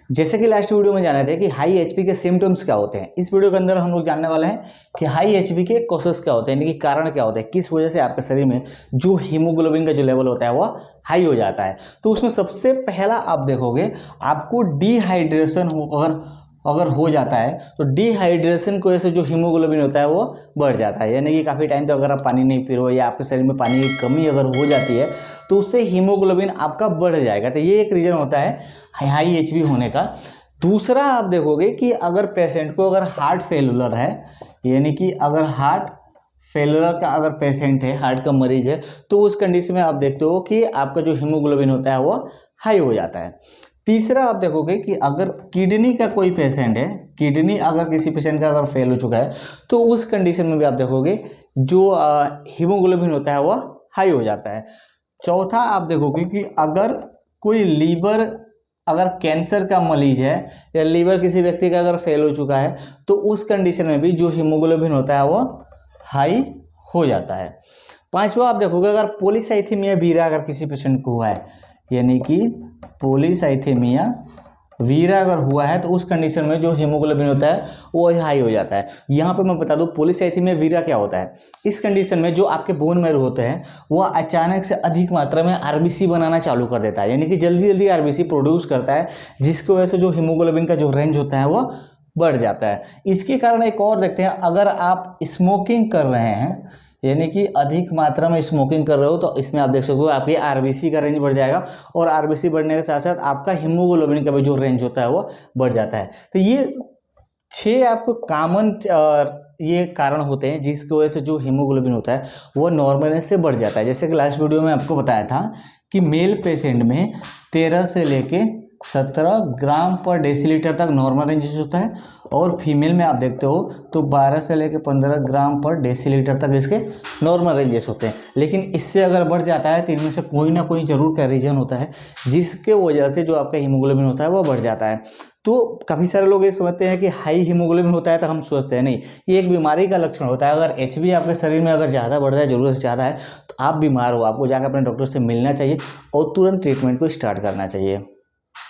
जैसे कि last video में जाने थे कि हाई एचपी के सिम्टम्स क्या होते हैं, इस वीडियो के अंदर हम लोग जानने वाले हैं कि हाई एचपी के कॉजेस क्या होते हैं, यानी कि कारण क्या होते हैं, किस वजह से आपके शरीर में जो हीमोग्लोबिन का जो लेवल होता है वो हाई हो जाता है। तो उसमें सबसे पहला आप देखोगे आपको डिहाइड्रेशन अगर हो जाता है तो डिहाइड्रेशन की वजह से जो हीमोग्लोबिन होता है वो बढ़ जाता है, यानी कि काफ़ी टाइम तक अगर आप पानी नहीं पी रहे हो या आपके शरीर में पानी की कमी अगर हो जाती है तो उससे हीमोग्लोबिन आपका बढ़ जाएगा। तो ये एक रीज़न होता है हाई एचबी होने का। दूसरा आप देखोगे कि अगर पेशेंट को अगर हार्ट फेलुलर है, यानी कि अगर हार्ट फेलुलर का अगर पेशेंट है, हार्ट का मरीज है, तो उस कंडीशन में आप देखते हो कि आपका जो हीमोग्लोबिन होता है वो हाई हो जाता है। तीसरा आप देखोगे कि अगर किडनी का कोई पेशेंट है, किडनी अगर किसी पेशेंट का अगर फेल हो चुका है तो उस कंडीशन में भी आप देखोगे जो हीमोग्लोबिन होता है वो हाई हो जाता है। चौथा आप देखोगे कि अगर कोई लीवर अगर कैंसर का मरीज है या लीवर किसी व्यक्ति का अगर फेल हो चुका है तो उस कंडीशन में भी जो हीमोग्लोबिन होता है वो हाई हो जाता है। पांचवा आप देखोगे अगर पॉलीसाइथेमिया वीरा अगर किसी पेशेंट को हुआ है, यानी कि पॉलीसाइथेमिया वीरा अगर हुआ है तो उस कंडीशन में जो हीमोग्लोबिन होता है वो हाई हो जाता है। यहाँ पे मैं बता दूं पॉलीसाइथेमिया वीरा क्या होता है। इस कंडीशन में जो आपके बोन मैरो होते हैं वो अचानक से अधिक मात्रा में आरबीसी बनाना चालू कर देता है, यानी कि जल्दी जल्दी आरबीसी प्रोड्यूस करता है, जिसकी वजह से जो हीमोग्लोबिन का जो रेंज होता है वो बढ़ जाता है। इसके कारण एक और देखते हैं, अगर आप स्मोकिंग कर रहे हैं, यानी कि अधिक मात्रा में स्मोकिंग कर रहे हो, तो इसमें आप देख सकते हो आपकी आरबीसी का रेंज बढ़ जाएगा और आरबीसी बढ़ने के साथ साथ आपका हीमोग्लोबिन का भी जो रेंज होता है वो बढ़ जाता है। तो ये 6 आपको कॉमन ये कारण होते हैं जिसकी वजह से जो हीमोग्लोबिन होता है वो नॉर्मल से बढ़ जाता है। जैसे कि लास्ट वीडियो में आपको बताया था कि मेल पेशेंट में 13 से लेके 17 ग्राम पर डेसीलीटर तक नॉर्मल रेंज होता है और फीमेल में आप देखते हो तो 12 से लेकर 15 ग्राम पर डेसीलीटर तक इसके नॉर्मल रेंजेस होते हैं। लेकिन इससे अगर बढ़ जाता है तो इनमें से कोई ना कोई जरूर का रीजन होता है जिसके वजह से जो आपका हीमोग्लोबिन होता है वो बढ़ जाता है। तो काफ़ी सारे लोग ये समझते हैं कि हाई हीमोग्लोबिन होता है तो हम सोचते हैं नहीं, ये एक बीमारी का लक्षण होता है। अगर एचबी आपके शरीर में अगर ज़्यादा बढ़ रहा है, जरूरत से ज़्यादा है, तो आप बीमार हो, आपको जाकर अपने डॉक्टर से मिलना चाहिए और तुरंत ट्रीटमेंट को स्टार्ट करना चाहिए।